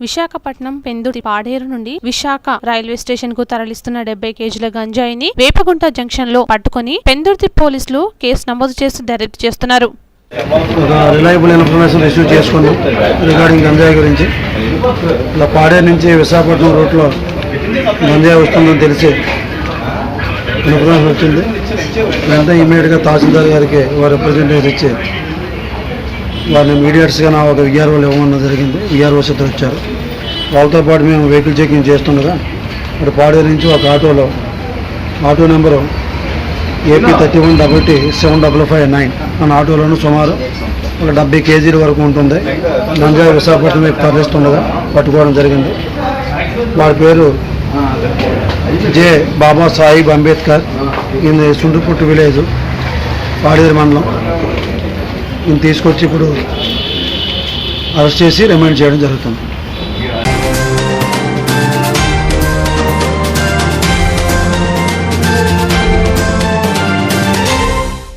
విశాఖపట్నం పెందుర్తి పాడేరు నుండి Visakha railway station కు తరలిస్తున్న 70 కేజీల గంజాయిని వేపగుంట జంక్షన్ లో పట్టుకుని పెందుర్తి పోలీసులు కేసు నమోదు చేసి దర్యాప్తు చేస్తున్నారు. రిలయబుల్ ఇన్ఫర్మేషన్ రిసీవ్ చేసుకున్నాం రిగార్డింగ్ గంజాయి గురించి. ఇలా పాడేరు నుంచి విశాఖపట్నం రూట్లో గంజాయి వస్తుందని తెలిసి ఇన్ఫర్మేషన్ వచ్చింది. వెంటనే ఇమీడియట్గా తహసీల్దార్ గారికి వారి రిప్రజెంటేటివ్స్ ఇచ్చి వారిని మీడియేటర్స్గా నా ఒక విఆర్ఓలు ఇవ్వమన్న జరిగింది. విఆర్ఓస్ ఇద్దరు వచ్చారు. వాళ్ళతో పాటు మేము వెహికల్ చెకింగ్ చేస్తుండగా అటు పాడేరు నుంచి ఒక ఆటో నెంబరు AP 31 మన ఆటోలోనూ సుమారు ఒక 70 కేజీల వరకు ఉంటుంది. గంజాయి విశాఖపట్నం వైపు తరలిస్తుండగా పట్టుకోవడం జరిగింది. వారి పేరు జె బాబా సాహిబ్ అంబేద్కర్, ఈయన సుండ్రుపుట్టు విలేజ్, పాడేరు మండలం. ఈయన తీసుకొచ్చి ఇప్పుడు అరెస్ట్ చేసి రిమాండ్ చేయడం జరుగుతుంది.